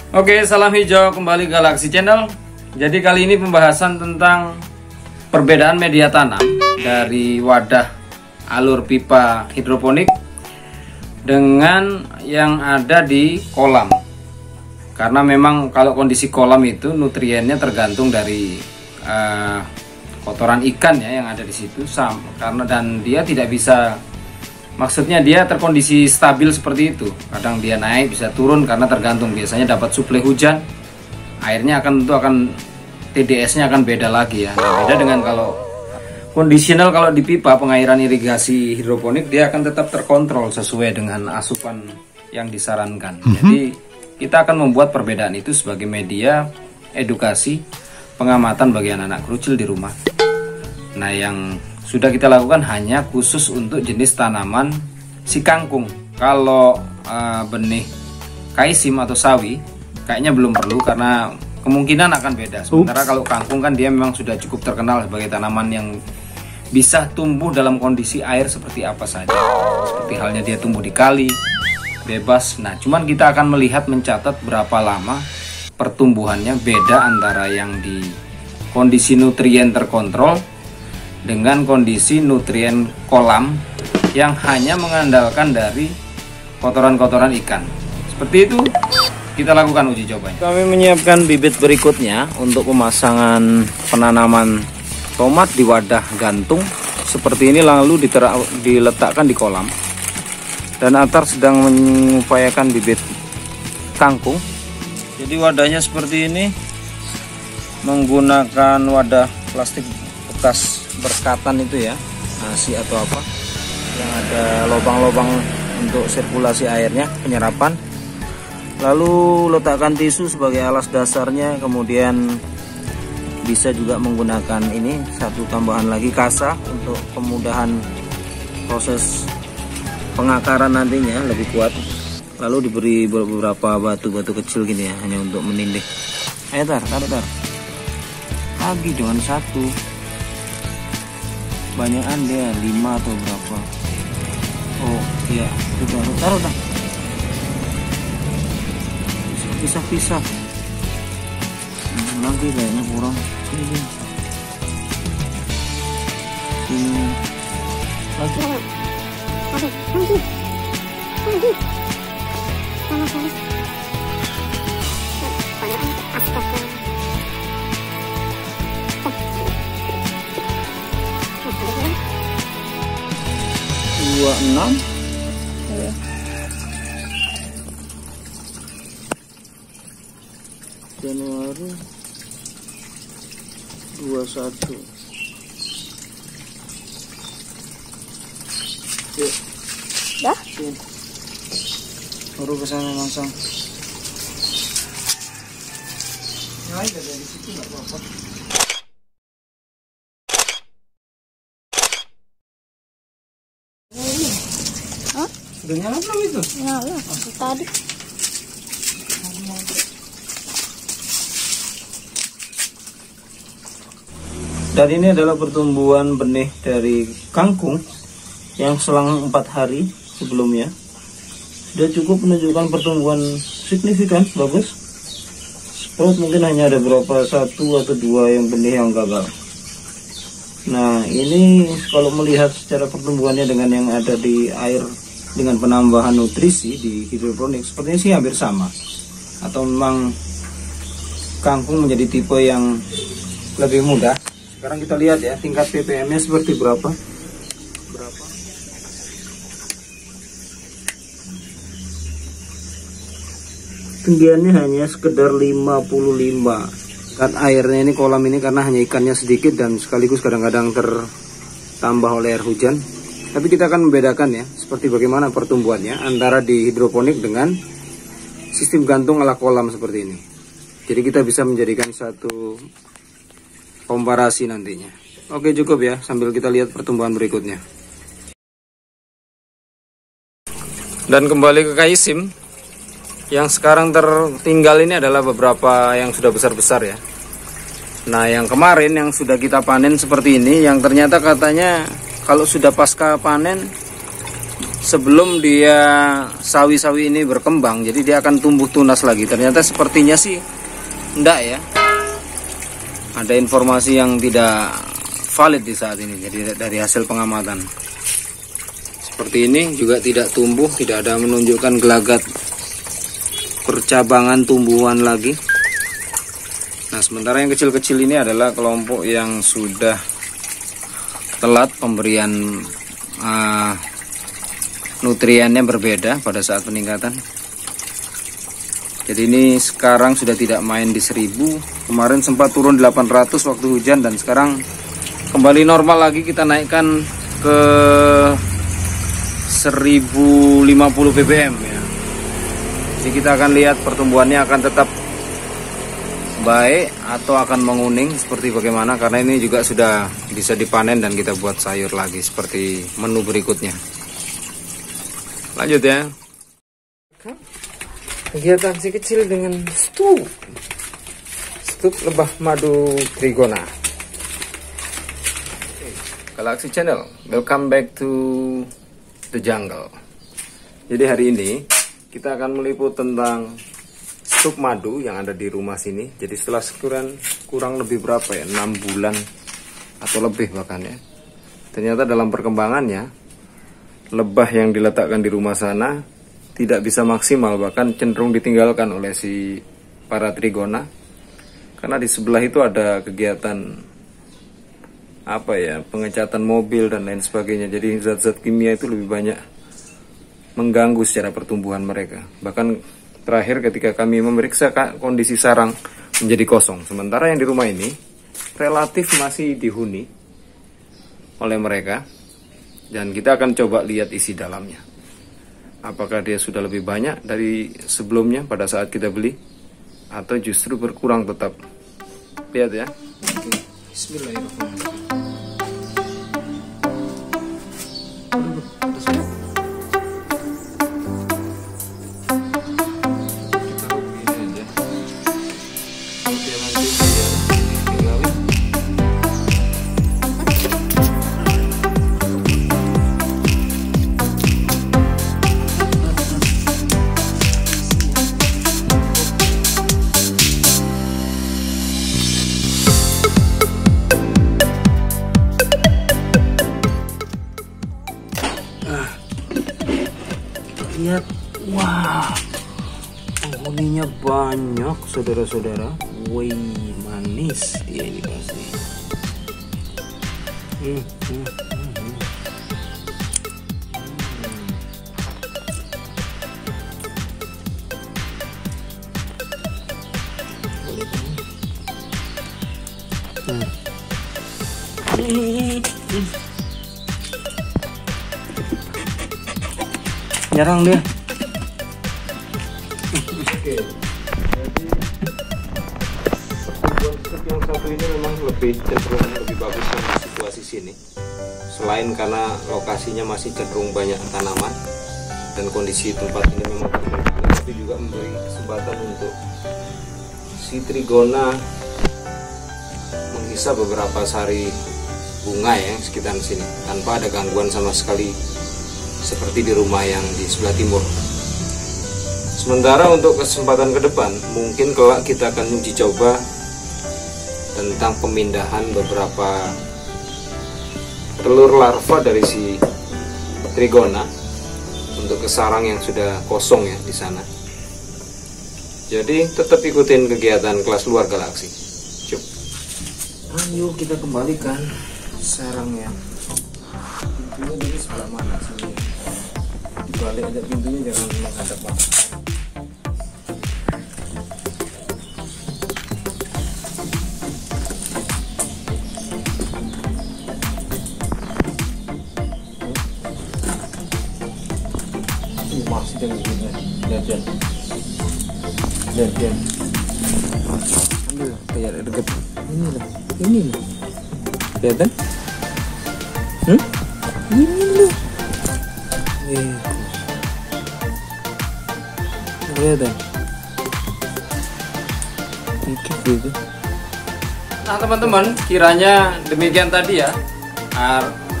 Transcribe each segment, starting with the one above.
Oke, salam hijau kembali Galaxy Channel. Jadi kali ini pembahasan tentang perbedaan media tanam dari wadah alur pipa hidroponik dengan yang ada di kolam. Karena memang kalau kondisi kolam itu nutriennya tergantung dari kotoran ikan ya yang ada di situ, dan dia tidak bisa, maksudnya dia terkondisi stabil seperti itu. Kadang dia naik, bisa turun karena tergantung, biasanya dapat suplai hujan, airnya tentu akan TDS-nya akan beda lagi ya. Nah, beda dengan kalau kondisional, kalau di pipa pengairan irigasi hidroponik dia akan tetap terkontrol sesuai dengan asupan yang disarankan. Jadi kita akan membuat perbedaan itu sebagai media edukasi pengamatan bagi anak-anak krucil di rumah. Nah, yang sudah kita lakukan hanya khusus untuk jenis tanaman si kangkung. Kalau benih kaisim atau sawi kayaknya belum perlu karena kemungkinan akan beda. Sementara kalau kangkung kan dia memang sudah cukup terkenal sebagai tanaman yang bisa tumbuh dalam kondisi air seperti apa saja. Seperti halnya dia tumbuh di kali, bebas. Nah, cuman kita akan melihat, mencatat berapa lama pertumbuhannya, beda antara yang di kondisi nutrien terkontrol dengan kondisi nutrien kolam yang hanya mengandalkan dari kotoran-kotoran ikan. Seperti itu kita lakukan uji cobanya. Kami menyiapkan bibit berikutnya untuk pemasangan penanaman tomat di wadah gantung seperti ini, lalu diletakkan di kolam. Dan Atar sedang mengupayakan bibit kangkung. Jadi wadahnya seperti ini, menggunakan wadah plastik bekas berkatan itu ya, nasi atau apa, yang ada lubang-lubang untuk sirkulasi airnya, penyerapan. Lalu letakkan tisu sebagai alas dasarnya, kemudian bisa juga menggunakan ini satu tambahan lagi, kasa, untuk kemudahan proses pengakaran nantinya lebih kuat. Lalu diberi beberapa batu-batu kecil gini ya, hanya untuk menindih. Ayo taruh lagi dengan satu, banyakan dia 5 atau berapa. Oh iya, taruh dah, pisah lagi kayaknya kurang. Sini lagi. Dua 6 ya. Januari 21 ya. Dah? Baru kesana masang. Ya, dari situ nggak apa-apa. Udah nyala belum itu? Nyala, tadi. Dan ini adalah pertumbuhan benih dari kangkung yang selang 4 hari sebelumnya sudah cukup menunjukkan pertumbuhan signifikan, bagus. Sprout mungkin hanya ada berapa, 1 atau 2 yang benih yang gagal. Nah, ini kalau melihat secara pertumbuhannya dengan yang ada di air dengan penambahan nutrisi di hidroponik, sepertinya sih hampir sama. Atau memang kangkung menjadi tipe yang lebih mudah. Sekarang kita lihat ya, tingkat ppm-nya seperti berapa. Ketinggiannya hanya sekedar 55. Kan airnya ini, kolam ini, karena hanya ikannya sedikit dan sekaligus kadang-kadang tertambah oleh air hujan. Tapi kita akan membedakan ya, seperti bagaimana pertumbuhannya antara di hidroponik dengan sistem gantung ala kolam seperti ini. Jadi kita bisa menjadikan satu komparasi nantinya. Oke, cukup ya, sambil kita lihat pertumbuhan berikutnya. Dan kembali ke kaisim. Yang sekarang tertinggal ini adalah beberapa yang sudah besar-besar ya. Nah, yang kemarin yang sudah kita panen seperti ini, yang ternyata katanya kalau sudah pasca panen sebelum dia sawi-sawi ini berkembang, jadi dia akan tumbuh tunas lagi. Ternyata sepertinya sih enggak ya, ada informasi yang tidak valid di saat ini. Jadi dari hasil pengamatan seperti ini juga tidak tumbuh, tidak ada menunjukkan gelagat percabangan tumbuhan lagi. Nah, sementara yang kecil-kecil ini adalah kelompok yang sudah telat pemberian nutriennya berbeda pada saat peningkatan. Jadi ini sekarang sudah tidak main di 1000. Kemarin sempat turun 800 waktu hujan, dan sekarang kembali normal lagi. Kita naikkan ke 1050 ppm ya. Jadi kita akan lihat pertumbuhannya akan tetap baik atau akan menguning seperti bagaimana, karena ini juga sudah bisa dipanen dan kita buat sayur lagi seperti menu berikutnya. Lanjut ya. Kegiatan si kecil dengan stup lebah madu trigona. Galaxy Channel, welcome back to the jungle. Jadi hari ini kita akan meliput tentang stup madu yang ada di rumah sini. Jadi setelah kurang lebih berapa ya, 6 bulan atau lebih bahkan ya, ternyata dalam perkembangannya lebah yang diletakkan di rumah sana tidak bisa maksimal, bahkan cenderung ditinggalkan oleh si para trigona, karena di sebelah itu ada kegiatan pengecatan mobil dan lain sebagainya. Jadi zat-zat kimia itu lebih banyak mengganggu secara pertumbuhan mereka. Bahkan terakhir ketika kami memeriksa, kondisi sarang menjadi kosong, sementara yang di rumah ini relatif masih dihuni oleh mereka. Dan kita akan coba lihat isi dalamnya, apakah dia sudah lebih banyak dari sebelumnya pada saat kita beli, atau justru berkurang tetap. Lihat ya. Bismillahirrahmanirrahim. Lihat, wah, penghuninya banyak saudara-saudara. Wih, manis dia ini pasti. Nyerang dia. Oke. Jadi pertumbuhan yang satu ini memang cenderung lebih bagus di situasi sini. Selain karena lokasinya masih cenderung banyak tanaman dan kondisi tempat ini memang berbeda, tapi juga memberi kesempatan untuk si trigona menghisap beberapa sari bunga ya sekitar sini tanpa ada gangguan sama sekali, seperti di rumah yang di sebelah timur. Sementara untuk kesempatan ke depan, mungkin kelak kita akan uji coba tentang pemindahan beberapa telur larva dari si trigona untuk ke sarang yang sudah kosong ya di sana. Jadi tetap ikutin kegiatan kelas luar galaksi. Cuk. Ayo kita kembalikan sarangnya. Pintunya dari sebelah mana sini? Balik aja pintunya, jangan menghadap banget. Masih jangan gini, lihat. Ambil kayak deket. Ini loh. Kelihatan? Ini loh. Kelihatan? Dikit gitu. Nah teman-teman, kiranya demikian tadi ya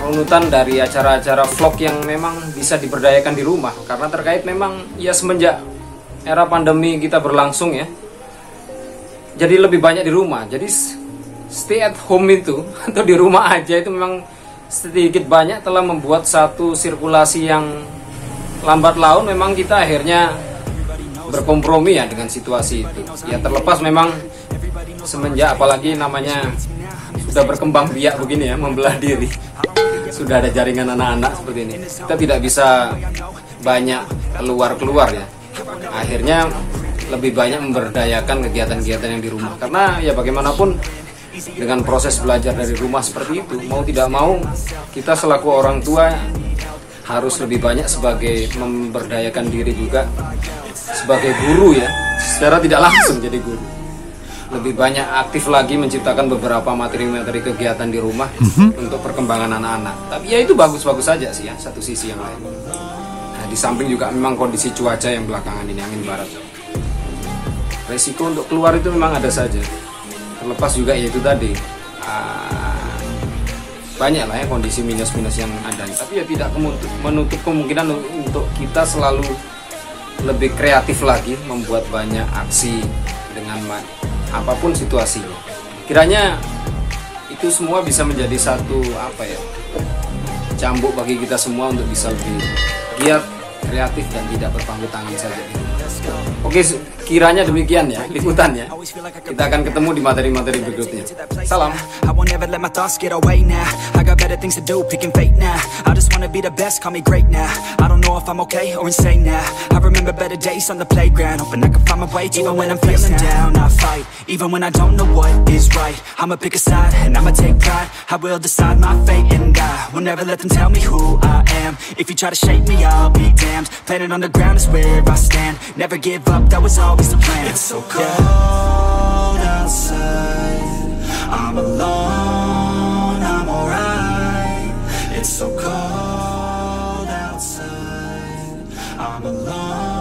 runutan dari acara-acara vlog yang memang bisa diberdayakan di rumah, karena terkait memang ya semenjak era pandemi kita berlangsung ya, jadi lebih banyak di rumah. Jadi stay at home itu atau di rumah aja itu memang sedikit banyak telah membuat satu sirkulasi yang lambat laun. Memang kita akhirnya berkompromi ya dengan situasi itu. Ya terlepas memang semenjak apalagi namanya sudah berkembang biak begini ya, membelah diri, sudah ada jaringan anak-anak seperti ini, kita tidak bisa banyak keluar ya. Akhirnya lebih banyak memberdayakan kegiatan-kegiatan yang di rumah, karena ya bagaimanapun dengan proses belajar dari rumah seperti itu, mau tidak mau kita selaku orang tua harus lebih banyak sebagai memberdayakan diri juga sebagai guru ya, secara tidak langsung jadi guru, lebih banyak aktif lagi menciptakan beberapa materi-materi kegiatan di rumah untuk perkembangan anak-anak. Tapi ya itu bagus-bagus saja sih ya, satu sisi yang lain. Nah, di samping juga memang kondisi cuaca yang belakangan ini angin barat, resiko untuk keluar itu memang ada saja. Terlepas juga ya itu tadi banyak lah ya kondisi minus-minus yang ada. Tapi ya tidak menutup kemungkinan untuk kita selalu lebih kreatif lagi, membuat banyak aksi dengan apapun situasinya. Kiranya itu semua bisa menjadi satu cambuk bagi kita semua untuk bisa lebih giat, kreatif, dan tidak berpangku tangan saja. Oke, kiranya demikian ya liputannya. Kita akan ketemu di materi-materi berikutnya. Salam. I won't ever let my thoughts get away now. I got better things to do, picking fate now. I just wanna be the best, call me great now. I don't know if I'm okay or insane now. I remember better days on the playground, hoping I can find my way even when I'm feeling down. I fight, even when I don't know what is right. I'ma pick a side and I'ma take pride. I will decide my fate and I will never let them tell me who I am. If you try to shake me, I'll be damned. Planet on the ground is where I stand. Never give up, that was always the plan. It's so cold outside, I'm alone, I'm alright. It's so cold outside, I'm alone.